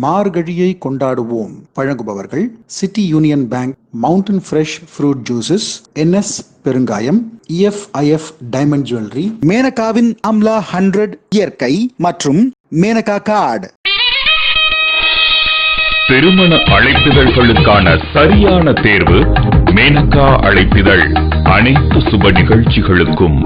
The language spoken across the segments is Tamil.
மார்கழியை கொண்டாடுவோம். வழங்குபவர்கள் city Union Bank, Mountain Fresh Fruit Juices, NS பெருங்காயம், EFIF டைமண்ட் ஜுவல்லரி, மேனகாவின் அம்லா 100 இயற்கை மற்றும் மேனகா கார்டு. திருமண அழைப்பிதழ்களுக்கான சரியான தேர்வு மேனகா அழைப்பிதழ். அனைத்து சுப நிகழ்ச்சிகளுக்கும்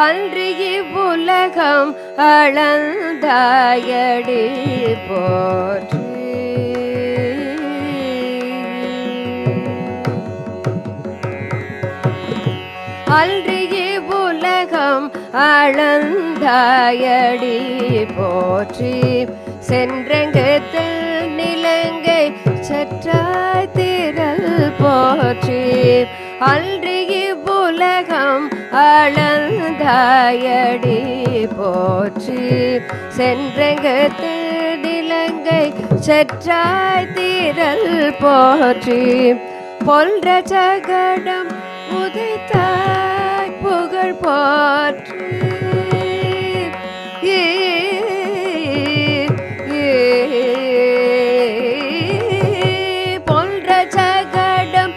அன்றிய உலகம் அளந்தாயடி போற்றி. அன்றிய உலகம் அளந்தாயடி போற்றி. சென்றங்கத்தில் நிலங்கை சற்றாய் திரள் போற்றி. அன்றிய உலகம் அளந்தாயடி போற்றி. சென்றங்கத்து நிலங்கை சற்றாய் திரள் போற்றி. பொல்ற சகடம் உதைத்தாய் புகழ் போற்றி. பொல்ற சகடம்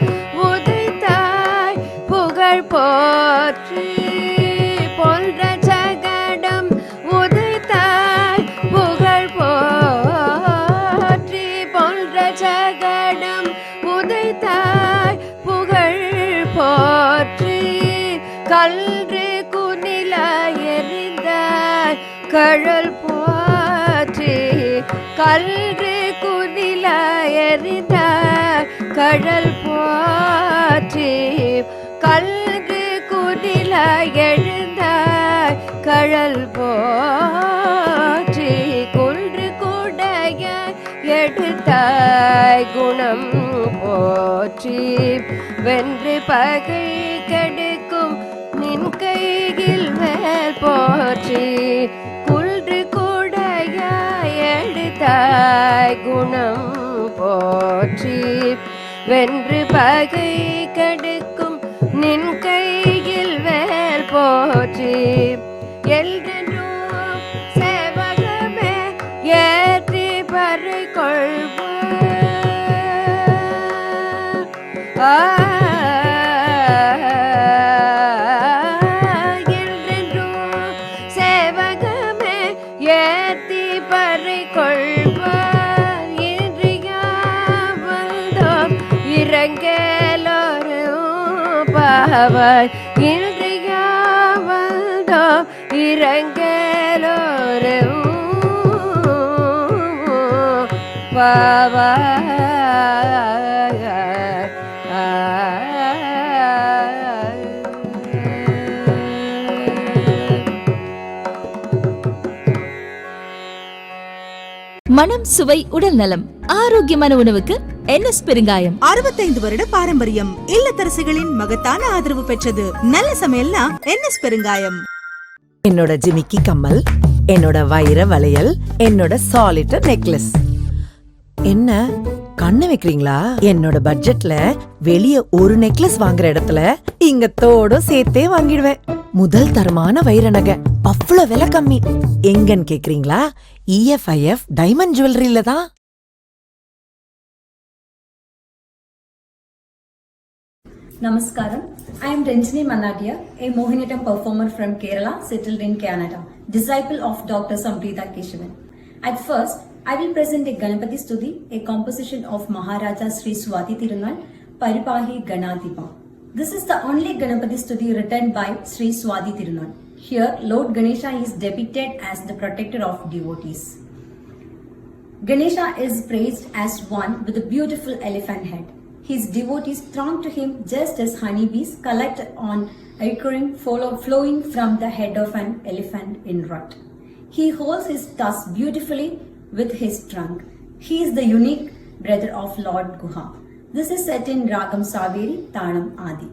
உதைத்தாய் புகழ் போற்றி. பொல்ற சகடம் உதைத்தாய் புகழ் போற்றி. பொல்ற சகடம் உதைத்தாய் புகழ் போற்றி. கல்று குனிலாய் எறிந்தாய் கழல் போற்றி. கல்று குனிலாய் எறிந்தாய் கழல் போற்றி. கல்று குனிலாய் எழுந்தாய் கழல் போற்றி. குன்று கூடைய எடுத்தாய் குணம் போற்றி. வென்று பகை கெடுக்கும் நின் கையில் மேல் போற்றி. குன்று கூடைய எடுத்தாய் குணம் போற்றி. வென்று பகை கெடுக்கும் நின் கையில் வேல் போற்றி. எல்தென்றும் சேவகமே ஏற்றி பறை கொள்வார். எல்தென்றும் சேவகமே ஏற்றி பறை கொள்வார். இன்றியாவல்தோம் இரங்கலோரும் பாவாய். இன்றியாவல்தோம் இரங்கலோரும் பாவாய். மனம், சுவை, உடல் நலம், ஆரோக்கியமான உணவுக்கு NS பெருங்காயம். 65 வருட பாரம்பரியம். இல்லத்தரசிகளின் மகத்தான ஆதரவு பெற்றது. நல்ல சமையல்னா NS பெருங்காயம். என்னோட ஜிமிக்கி கம்மல், என்னோட வைர வளையல், என்னோட சாலிட் நெக்லஸ். என்ன கண்ணு வைக்கிறீங்களா? என்னோட பட்ஜெட்ல வெளிய ஒரு நெக்லஸ் வாங்குற இடத்துல இங்க தோடும் சேர்த்தே வாங்கிடுவேன். முதல் தரமான வைர நகை, அவ்வளவு விலை கம்மி. எங்கன்னு கேக்குறீங்களா? EFIF டைமண்ட் ஜுவல்லரியில தான். Namaskaram. I am Ranjini Manadia, a Mohiniyattam performer from Kerala, settled in Canada, disciple of Dr. Samprita Keshavan. At first, I will present a Ganapati Stuti, a composition of Maharaja Sri Swati Tirunal, Paripahi Ganadipa. This is the only Ganapati Stuti written by Sri Swati Tirunal. Here, Lord Ganesha is depicted as the protector of devotees. Ganesha is praised as one with a beautiful elephant head. His devotees throng to him just as honeybees collect on acorn flowing from the head of an elephant in rut. He holds his tusk beautifully with his trunk. He is the unique brother of Lord Guha. This is set in Ragam Saveri, Tanam Adi.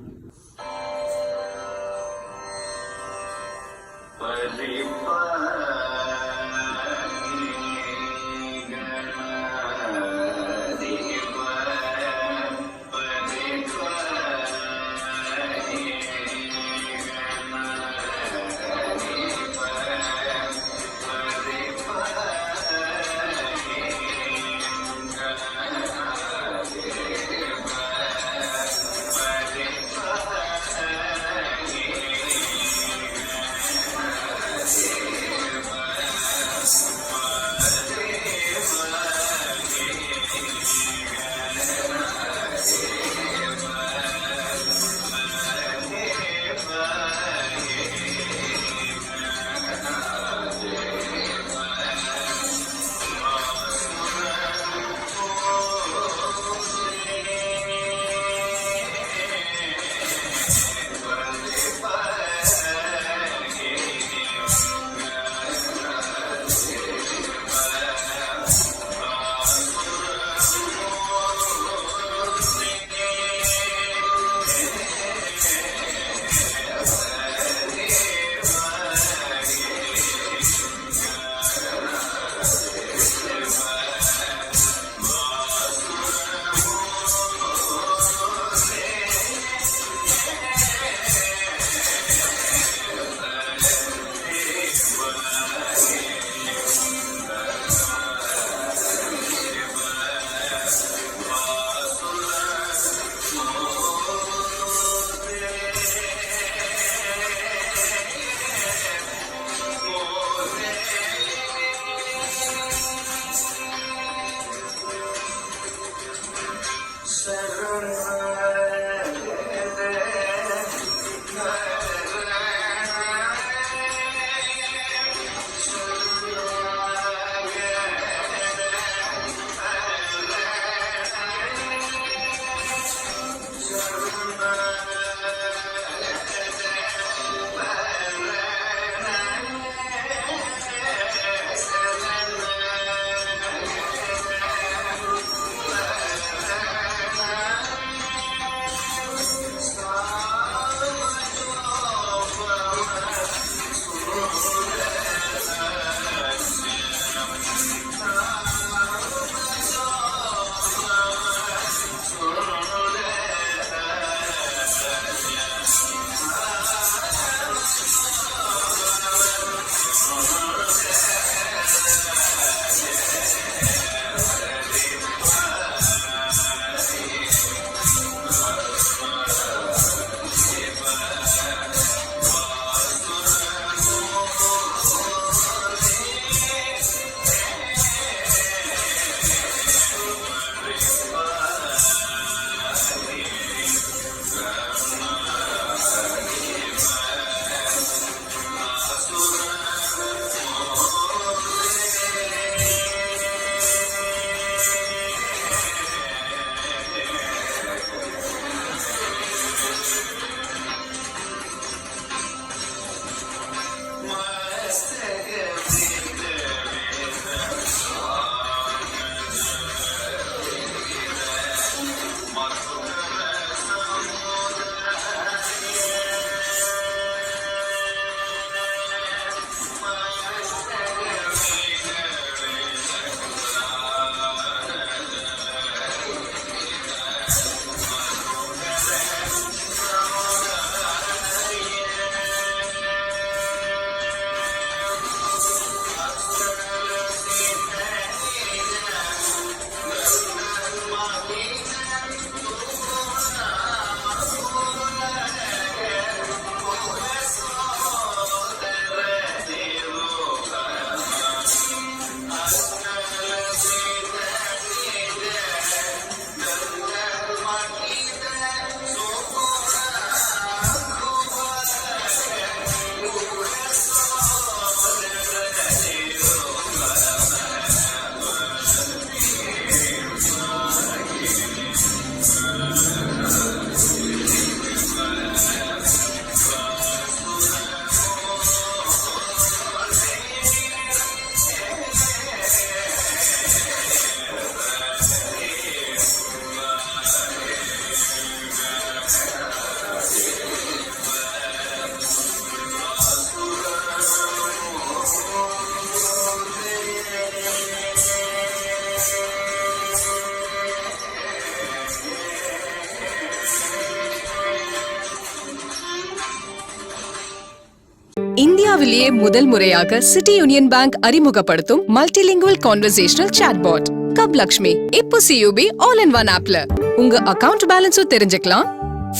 இந்தியாவிலேயே முதல் முறையாக சிட்டி யூனியன் பேங்க் அறிமுகப்படுத்தும் multilingual conversational chatbot cup Lakshmi. இப்போ CUB ஆல் இன் ஒன் ஆப்ல உங்க அக்கவுண்ட் பேலன்ஸும் தெரிஞ்சுக்கலாம்,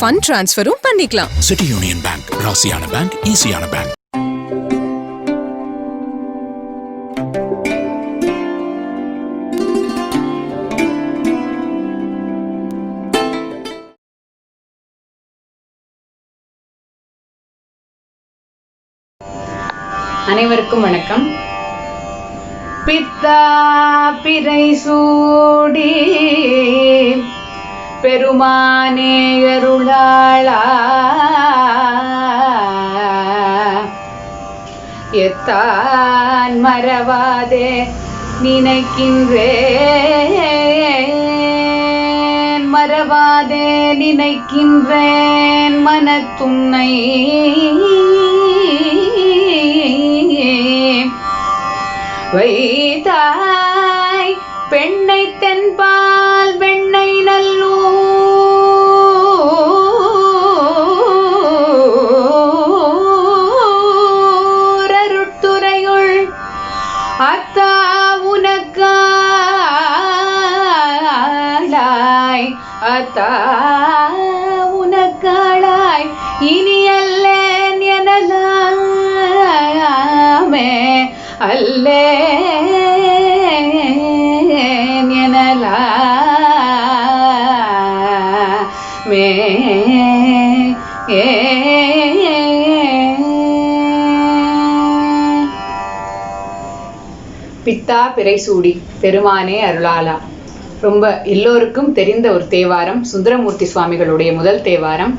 ஃபண்ட் டிரான்ஸ்ஃபரும் பண்ணிக்கலாம். சிட்டி யூனியன் பேங்க், ராசியான பேங்க், ஈஸியான பேங்க். அனைவருக்கும் வணக்கம். பித்தா பிறை சூடி பெருமானே அருளாளா எத்தான் மறவாதே நினைக்கின்றேன், மறவாதே நினைக்கின்றேன் மனத்துன்னை வைத்தாய் பெண்ணை தென்பால் வெண்ணை நல்லூர் அருட்துறையுள் அத்தா உனக்காளாய், அத்தா உனக்காளாய் இனி அல்லேன் எனலாமே, அல்லே மே பித்தா பிறைசூடி பெருமானே அருளாளா. ரொம்ப எல்லோருக்கும் தெரிந்த ஒரு தேவாரம், சுந்தரமூர்த்தி சுவாமிகளுடைய முதல் தேவாரம்.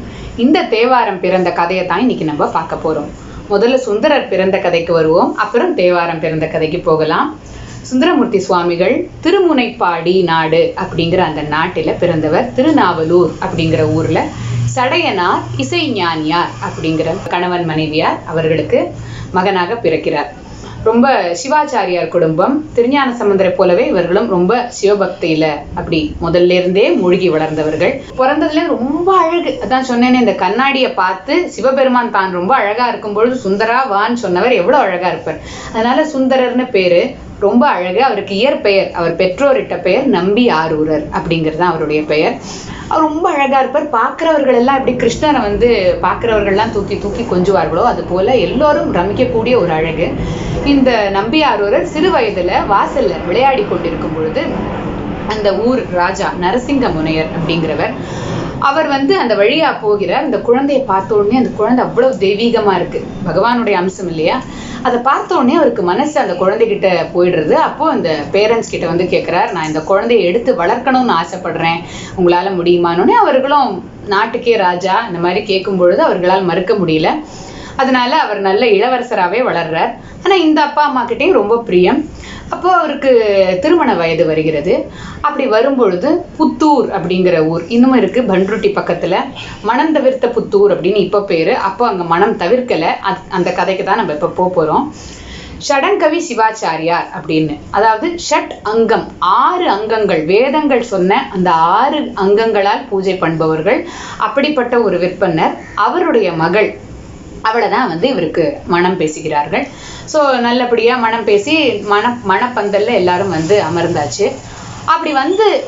இந்த தேவாரம் பிறந்த கதையை தான் இன்னைக்கு நம்ம பார்க்க போறோம். முதல்ல சுந்தரர் பிறந்த கதைக்கு வருவோம், அப்புறம் தேவாரம் பிறந்த கதைக்கு போகலாம். சுந்தரமூர்த்தி சுவாமிகள் திருமுனைப்பாடி நாடு அப்படிங்கிற அந்த நாட்டில பிறந்தவர். திருநாவலூர் அப்படிங்கிற ஊர்ல சடையனார் இசைஞானியார் அப்படிங்கிற கணவன் மனைவியார் அவர்களுக்கு மகனாக பிறக்கிறார். ரொம்ப சிவாச்சாரியார் குடும்பம். திருஞான சம்பந்தரை போலவே இவர்களும் ரொம்ப சிவபக்தியில அப்படி முதல்ல இருந்தே மூழ்கி வளர்ந்தவர்கள். பிறந்ததுல ரொம்ப அழகு. அதான் சொன்னேன்னு, இந்த கண்ணாடியை பார்த்து சிவபெருமான் தான் ரொம்ப அழகா இருக்கும் பொழுது சுந்தரா வான்னு சொன்னவர் எவ்வளவு அழகா இருப்பார். அதனால சுந்தரர்னு பேரு. ரொம்ப அழகு. அவருக்கு இயற்பெயர், அவர் பெற்றோரிட்ட பெயர் நம்பி ஆரூரர் அப்படிங்கிறது தான் அவருடைய பெயர். அவர் ரொம்ப அழகா இருப்பார். பார்க்கிறவர்கள் எல்லாம் எப்படி கிருஷ்ணரை பார்க்கிறவர்கள்லாம் தூக்கி தூக்கி கொஞ்சுவார்களோ அது போல எல்லோரும் ரமிக்கக்கூடிய ஒரு அழகு. இந்த நம்பி ஆரூரர் சிறு வயதுல வாசல்ல விளையாடி கொண்டிருக்கும் பொழுது அந்த ஊர் ராஜா நரசிங்க முனையர் அப்படிங்கிறவர் அவர் அந்த வழியா போகிறார். அந்த குழந்தையை பார்த்த உடனே அந்த குழந்தை அவ்வளவு தெய்வீகமா இருக்கு, பகவானுடைய அம்சம் இல்லையா. அதை பார்த்த உடனே அவருக்கு மனசு அந்த குழந்தைகிட்ட போயிடுறது. அப்போ அந்த பேரண்ட்ஸ் கிட்ட கேட்கிறார், நான் இந்த குழந்தையை எடுத்து வளர்க்கணும்னு ஆசைப்படுறேன், உங்களால முடியுமான்னு. அவர்களும் நாட்டுக்கே ராஜா, இந்த மாதிரி கேட்கும் பொழுது அவர்களால் மறுக்க முடியல. அதனால அவர் நல்ல இளவரசராகவே வளர்றார். ஆனா இந்த அப்பா அம்மா கிட்டையும் ரொம்ப பிரியம். அப்போ அவருக்கு திருமண வயது வருகிறது. அப்படி வரும்பொழுது புத்தூர் அப்படிங்கிற ஊர் இன்னமும் இருக்கு, பன்ருட்டி பக்கத்துல. மனம் தவிர்த்த புத்தூர் அப்படின்னு இப்ப பேரு. அப்போ அங்க மனம் தவிர்க்கல. அந்த கதைக்கு தான் நம்ம இப்ப போறோம். ஷடங்கவி சிவாச்சாரியார் அப்படின்னு, அதாவது ஷட் அங்கம், 6 அங்கங்கள், வேதங்கள் சொன்ன அந்த 6 அங்கங்களால் பூஜை பண்ணுபவர்கள். அப்படிப்பட்ட ஒரு விற்பனர். அவருடைய மகள், அவளைதான் இவருக்கு மனம் பேசுகிறார்கள். ஸோ நல்லபடியா மனம் பேசி மணப்பந்தல்ல எல்லாரும் அமர்ந்தாச்சு. அப்படி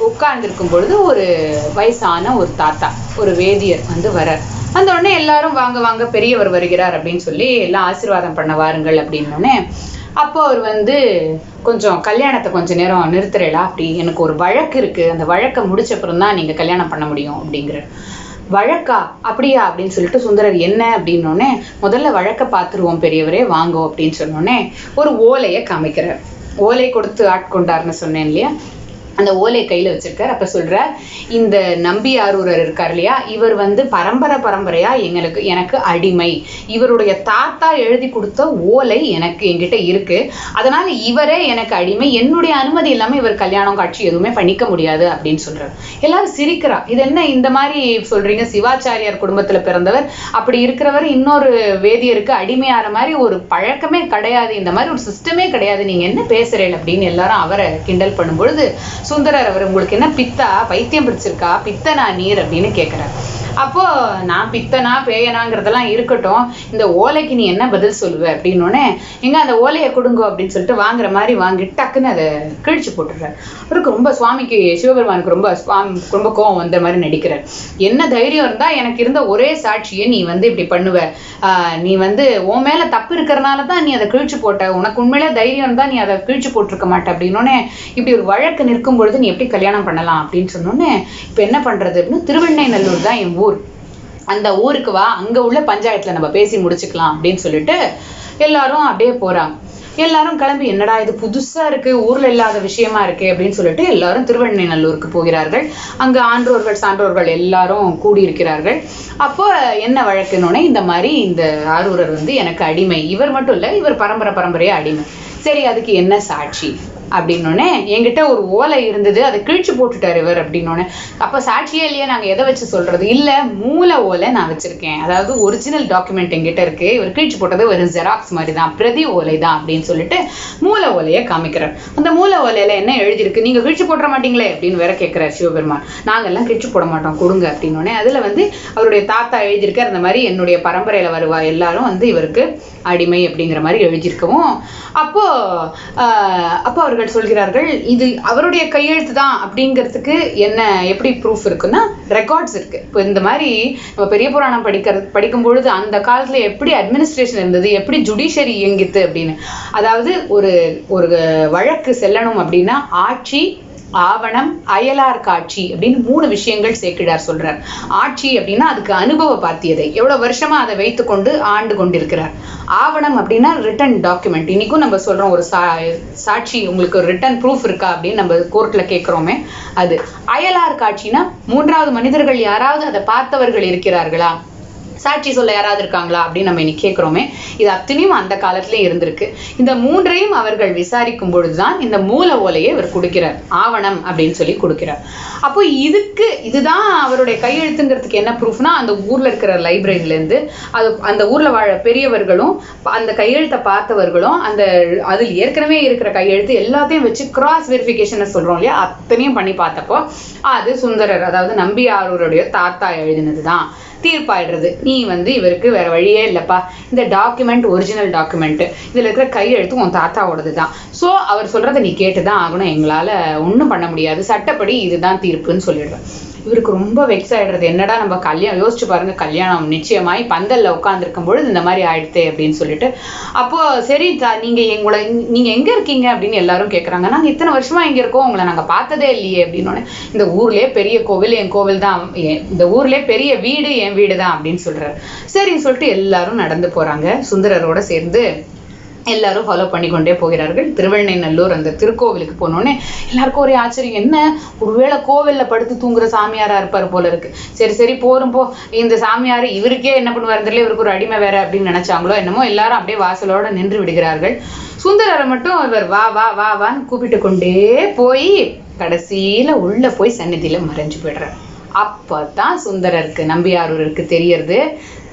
உட்கார்ந்துருக்கும் பொழுது ஒரு வயசான ஒரு தாத்தா, ஒரு வேதியர் வரார். வந்த உடனே எல்லாரும் வாங்க வாங்க பெரியவர் வருகிறார் அப்படின்னு சொல்லி எல்லாம் ஆசீர்வாதம் பண்ண வாருங்கள் அப்படின்னோடனே, அப்போ அவர் கொஞ்சம் கல்யாணத்தை கொஞ்ச நேரம் நிறுத்துறேளா, அப்படி எனக்கு ஒரு வழக்கு இருக்கு, அந்த வழக்கை முடிச்சப்புறம் தான் நீங்க கல்யாணம் பண்ண முடியும் அப்படிங்கிற. வழக்கா, அப்படியா அப்படின்னு சொல்லிட்டு சுந்தரர் என்ன அப்படின்னோடனே, முதல்ல வழக்க பார்த்துருவோம் பெரியவரே, வாங்கோ அப்படின்னு சொன்னோடனே ஒரு ஓலையை காமிக்கிறார். ஓலை கொடுத்து ஆட்கொண்டார்னு சொன்னேன் இல்லையா, அந்த ஓலை கையில வச்சிருக்கார். அப்ப சொல்றார், இந்த நம்பி ஆரூரர் இருக்கார் இல்லையா, இவர் பரம்பரையா எனக்கு அடிமை. இவருடைய தாத்தா எழுதி கொடுத்த ஓலை என்கிட்ட இருக்கு, அதனால இவரே எனக்கு அடிமை, என்னுடைய அனுமதி இல்லாம இவர் கல்யாணம் காட்சி எதுவுமே பண்ணிக்க முடியாது அப்படின்னு சொல்றாரு. எல்லாரும் சிரிக்கிறா, இது என்ன இந்த மாதிரி சொல்றீங்க, சிவாச்சாரியார் குடும்பத்துல பிறந்தவர், அப்படி இருக்கிறவர் இன்னொரு வேதியருக்கு அடிமையாற மாதிரி ஒரு பழக்கமே கிடையாது, இந்த மாதிரி ஒரு சிஸ்டமே கிடையாது, நீங்க என்ன பேசுறீங்க அப்படின்னு எல்லாரும் அவரை கிண்டல் பண்ணும் பொழுது சுந்தரர், அவர் உங்களுக்கு என்ன பித்தா, பைத்தியம் பிடிச்சிருக்கா, பித்தனா நீர் அப்படின்னு கேட்கிறார். அப்போ நான் பித்தனா பேயனாங்கிறதெல்லாம் இருக்கட்டும், இந்த ஓலைக்கு நீ என்ன பதில் சொல்லுவ அப்படின்னோடனே, எங்க அந்த ஓலையை கொடுங்க அப்படின்னு சொல்லிட்டு வாங்குற மாதிரி வாங்கி டக்குன்னு அதை கிழிச்சு போட்டுடுறாரு. அவருக்கு ரொம்ப சுவாமிக்கு சிவபெருமானுக்கு ரொம்ப கோவம் வந்த மாதிரி நடிக்கிறார். என்ன தைரியம் இருந்தா எனக்கு இருந்த ஒரே சாட்சியை நீ இப்படி பண்ணுவ, நீ உன் மேல தப்பு இருக்கிறனால தான் நீ அதை கிழிச்சு போட்ட, உனக்கு உண்மையிலே தைரியம் இருந்தா நீ அதை கிழிச்சு போட்டிருக்க மாட்ட அப்படின்னோடனே, இப்படி ஒரு வழக்கு நிற்கும் பொழுது நீ எப்படி கல்யாணம் பண்ணலாம் அப்படின்னு சொன்னோடனே, இப்ப என்ன பண்றது அப்படின்னு திருவெண்ணைநல்லூர் தான் என் ஊர், அந்த ஊருக்கு வா, அங்க உள்ள பஞ்சாயத்துல நம்ம பேசி முடிச்சுக்கலாம் அப்படின்னு சொல்லிட்டு எல்லாரும் அப்படியே போறாங்க. எல்லாரும் கிளம்பி என்னடா இது புதுசா இருக்கு, ஊர்ல இல்லாத விஷயமா இருக்கு அப்படின்னு சொல்லிட்டு எல்லாரும் திருவெண்ணைநல்லூருக்கு போகிறார்கள். அங்க ஆன்றோர்கள் சான்றோர்கள் எல்லாரும் கூடியிருக்கிறார்கள். அப்போ என்ன வழக்குன்னொன்னே, இந்த மாதிரி இந்த ஆரூரர் எனக்கு அடிமை, இவர் மட்டும் இல்ல, இவர் பரம்பரையா அடிமை. சரி, அதுக்கு என்ன சாட்சி அப்படின்னோடனே, என்கிட்ட ஒரு ஓலை இருந்தது, அதை கிழிச்சு போட்டுட்டாரு இவர் அப்படின்னோடனே, அப்ப சாட்சியே இல்லையே, நாங்க எதை வச்சு சொல்றது? இல்ல, மூல ஓலை நான் வச்சிருக்கேன், அதாவது ஒரிஜினல் டாக்குமெண்ட் என்கிட்ட இருக்கு, இவர் கிழிச்சு போட்டது ஒரு ஜெராக்ஸ் மாதிரி தான், பிரதி ஓலை தான் அப்படின்னு சொல்லிட்டு மூல ஓலையை காமிக்கிறார். அந்த மூல ஓலையில என்ன எழுதிருக்கு, நீங்க கிழிச்சு போட மாட்டீங்களே அப்படின்னு வேற கேட்கிறார் சிவபெருமான். நாங்கெல்லாம் கிழிச்சு போட மாட்டோம், கொடுங்க அப்படின்னோடனே, அதுல அவருடைய தாத்தா எழுதியிருக்கார், அந்த மாதிரி என்னுடைய பரம்பரையில வருவா எல்லாரும் இவருக்கு அடிமை அப்படிங்கிற மாதிரி எழுதியிருக்கவும், அப்போ அவர்கள் சொல்கிறார்கள், இது அவருடைய கையெழுத்து தான் அப்படிங்கிறதுக்கு என்ன எப்படி ப்ரூஃப் இருக்குன்னா, ரெக்கார்ட்ஸ் இருக்கு. இப்போ இந்த மாதிரி நம்ம பெரிய புராணம் படிக்கும் பொழுது அந்த காலத்துல எப்படி அட்மினிஸ்ட்ரேஷன் இருந்தது, எப்படி ஜுடிஷியரி இயங்கித்து அப்படின்னு, அதாவது ஒரு வழக்கு செல்லணும் அப்படின்னா ஆட்சி, ஆவணம், அயலார் காட்சி அப்படின்னு 3 விஷயங்கள் சேக்கிழார் சொல்றார். ஆட்சி அப்படின்னா அதுக்கு அனுபவ பாத்தியதை, எவ்வளவு வருஷமா அதை வைத்து கொண்டு ஆண்டு கொண்டிருக்கிறார். ஆவணம் அப்படின்னா ரிட்டன் டாக்குமெண்ட், இன்னைக்கும் நம்ம சொல்றோம் ஒரு சாட்சி உங்களுக்கு ஒரு ரிட்டன் ப்ரூஃப் இருக்கா அப்படின்னு நம்ம கோர்ட்ல கேட்கிறோமே அது. அயலார் காட்சினா 3வது மனிதர்கள் யாராவது அதை பார்த்தவர்கள் இருக்கிறார்களா, சாட்சி சொல்ல யாராவது இருக்காங்களா அப்படின்னு நம்ம இன்னைக்கு கேட்கிறோமே, இது அத்தனையும் அந்த காலத்திலே இருந்திருக்கு. இந்த 3ஐயும் அவர்கள் விசாரிக்கும் பொழுதுதான் இந்த மூல ஓலையை இவர் கொடுக்கிறார், ஆவணம் அப்படின்னு சொல்லி கொடுக்கிறார். அப்போ இதுதான் அவருடைய கையெழுத்துங்கிறதுக்கு என்ன ப்ரூஃப்னா, அந்த ஊர்ல இருக்கிற லைப்ரரியில இருந்து அந்த ஊர்ல வாழ பெரியவர்களும் அந்த கையெழுத்தை பார்த்தவர்களும் அதில் ஏற்கனவே இருக்கிற கையெழுத்து எல்லாத்தையும் வச்சு கிராஸ் வெரிஃபிகேஷன் சொல்றோம் இல்லையா, அத்தனையும் பண்ணி பார்த்தப்போ அது சுந்தரர், அதாவது நம்பியாரூருடைய தாத்தா எழுதினதுதான் தீர்ப்பாயிடுறது. நீ இவருக்கு வேற வழியே இல்லப்பா, இந்த டாக்குமெண்ட் ஒரிஜினல் டாக்குமெண்ட், இதுல இருக்கிற கையெழுத்து உன் தாத்தாவோடது தான், ஸோ அவர் சொல்றதை நீ கேட்டுதான் ஆகணும், எங்களால ஒன்றும் பண்ண முடியாது, சட்டப்படி இதுதான் தீர்ப்புன்னு சொல்லிடுறேன். இவருக்கு ரொம்ப வெக்ஸ் ஆயிடுறது. என்னடா நம்ம கல்யாணம், யோசிச்சு பாருங்க, கல்யாணம் நிச்சயமாய் பந்தல்ல உட்காந்துருக்கும் பொழுது இந்த மாதிரி ஆயிடுத்தே அப்படின்னு சொல்லிட்டு, அப்போ சரி நீங்க எங்க இருக்கீங்க அப்படின்னு எல்லாரும் கேட்கறாங்க. நாங்க இத்தனை வருஷமா இங்க இருக்கோம், உங்களை நாங்க பார்த்ததே இல்லையே அப்படின்னு. இந்த ஊர்லயே பெரிய கோவில் என் கோவில் தான், இந்த ஊர்லயே பெரிய வீடு என் வீடு தான் அப்படின்னு சொல்றாரு. சரின்னு சொல்லிட்டு எல்லாரும் நடந்து போறாங்க. சுந்தரரோட சேர்ந்து எல்லாரும் ஃபாலோ பண்ணிக்கொண்டே போகிறார்கள். திருவெண்ணைநல்லூர் அந்த திருக்கோவிலுக்கு போனோடனே எல்லாருக்கும் ஒரே ஆச்சரியம், என்ன ஒருவேளை கோவில்ல படுத்து தூங்குற சாமியாரா இருப்பாரு போல இருக்கு. சரி போரும் போ, இந்த சாமியார் இவருக்கே என்ன பண்ணுவாரு தெரியல, இவருக்கு ஒரு அடிமை வேற அப்படின்னு நினைச்சாங்களோ என்னமோ, எல்லாரும் அப்படியே வாசலோட நின்று விடுகிறார்கள். சுந்தரரை மட்டும் இவர் வா வா வா வான்னு கூப்பிட்டு கொண்டே போய் கடைசியில உள்ள போய் சந்நிதியில மறைஞ்சு போயிடுறார். அப்பதான் சுந்தரருக்கு நம்பியாரூருக்கு தெரியறது,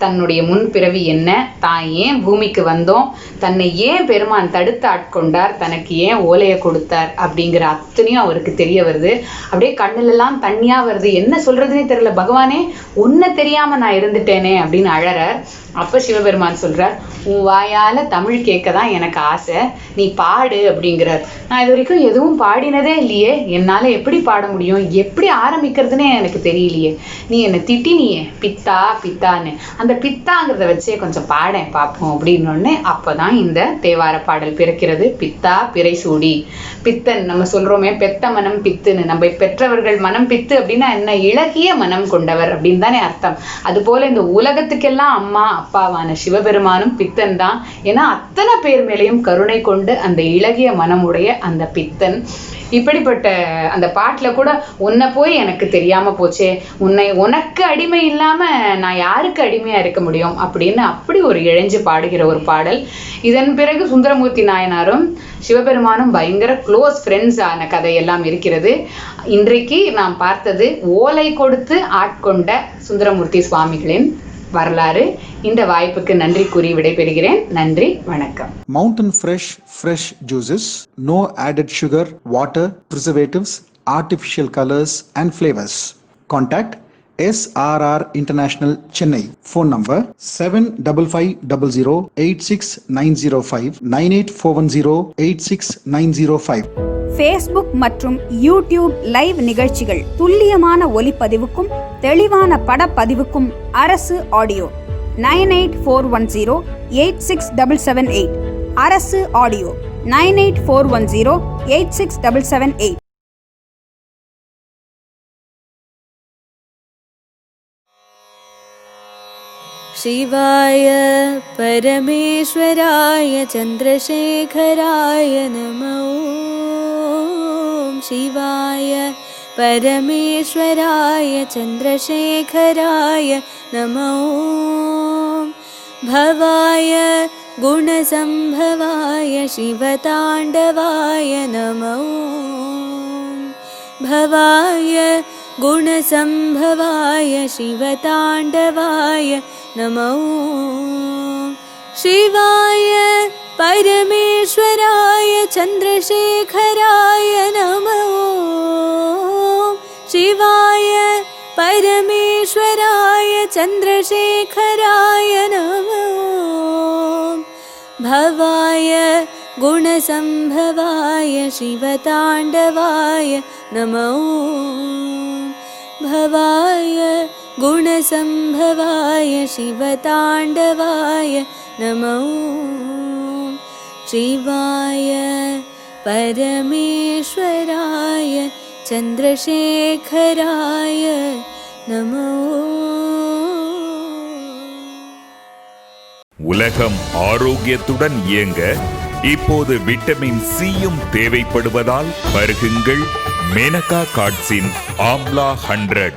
தன்னுடைய முன்பிறவி என்ன, தான் ஏன் பூமிக்கு வந்தோம், தன்னை ஏன் பெருமான் தடுத்து ஆட்கொண்டார், தனக்கு ஏன் ஓலையை கொடுத்தார் அப்படிங்கிற அத்தனையும் அவருக்கு தெரிய வருது. அப்படியே கண்ணுலெல்லாம் தண்ணியா வருது. என்ன சொல்றதுன்னே தெரியல, பகவானே உன்னை தெரியாம நான் இருந்துட்டேனே அப்படின்னு அழறார். அப்ப சிவபெருமான் சொல்றார், உன் வாயால தமிழ் கேட்கதான் எனக்கு ஆசை, நீ பாடு அப்படிங்கிறார். நான் இது வரைக்கும் எதுவும் பாடினதே இல்லையே, என்னால எப்படி பாட முடியும், எப்படி ஆரம்பிக்கிறதுனே எனக்கு தெரியலையே, நீ என்னை திட்டினியே பித்தா பித்தான்னு, அந்த பித்தாங்கிறத வச்சே கொஞ்சம் பாடேன் பார்ப்போம் அப்படின்னோடனே அப்பதான் இந்த தேவார பாடல் பிறக்கிறது. பித்தா பிறை சூடி, பித்தன் நம்ம சொல்றோமே பெத்த மனம் பித்துன்னு, நம்ம பெற்றவர்கள் மனம் பித்து அப்படின்னா என்ன, இளகிய மனம் கொண்டவர் அப்படின்னு தானே அர்த்தம். அது போல இந்த உலகத்துக்கெல்லாம் அம்மா அப்பாவான சிவபெருமானும் பித்தன் தான். ஏன்னா அத்தனை பேர் மேலேயும் கருணை கொண்டு அந்த இளகிய மனமுடைய அந்த பித்தன். இப்படிப்பட்ட அந்த பாட்டுல கூட உன்னை போய் எனக்கு தெரியாம போச்சே, உனக்கு அடிமை இல்லாம நான் யாருக்கு அடிமையா இருக்க முடியும் அப்படின்னு அப்படி ஒரு இழைஞ்சு பாடுகிற ஒரு பாடல். இதன் பிறகு சுந்தரமூர்த்தி நாயனாரும் சிவபெருமானும் பயங்கர க்ளோஸ் ஃப்ரெண்ட்ஸ் ஆன கதையெல்லாம் இருக்கிறது. இன்றைக்கு நாம் பார்த்தது ஓலை கொடுத்து ஆட்கொண்ட சுந்தரமூர்த்தி சுவாமிகளின் வரலாறு. இந்த வாய்ப்புக்கு நன்றி கூறி விடைபெறுகிறேன். நன்றி, வணக்கம். Mountain fresh juices, no added sugar, water, preservatives, artificial colors and flavors. Contact SRR International, Chennai. Phone number 7550086905 9841086905. Facebook மற்றும் யூடியூப் லைவ் நிகழ்ச்சிகள் துல்லியமான ஒலிப்பதிவுக்கும் தெளிவான படப்பதிவுக்கும் அரசு ஆடியோ 9841086778. அரசு ஆடியோ 9841086778. शिवाय परमेश्वराय चन्द्रशेखराय नमो। शिवाय परमेश्वराय चन्द्रशेखराय नमो। भवाय गुणसम्भवाय शिवताण्डवाय नमो। भवाय गुणसम्भवाय शिवताण्डवाय नमो। शिवाय परमेश्वराय चन्द्रशेखराय नमो। शिवाय परमेश्वराय चन्द्रशेखराय नमो। भवाय गुणसम्भवाय शिवताण्डवाय नमो। भवाय गुणसम्भवाय शिवताण्डवाय नमो। शिवाय परमेश्वराय चन्द्रशेखराय नमो। உலகம் ஆரோக்கியத்துடன் இயங்க இப்போது விட்டமின் சியும் தேவைப்படுவதால் பருகுங்கள் மேனகா கார்ட்ஸின் ஆம்லா 100.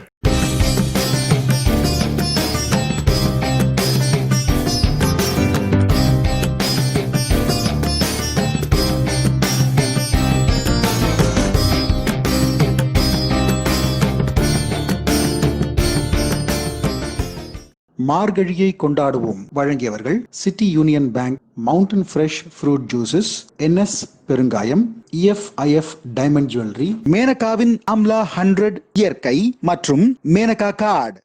மார்கழியை கொண்டாடுவோம் வழங்கியவர்கள் City Union Bank, Mountain Fresh Fruit Juices, NS பெருங்காயம், EFIF டைமண்ட் ஜுவல்லரி, மேனகாவின் அம்லா 100 இயற்கை மற்றும் மேனகா கார்டு.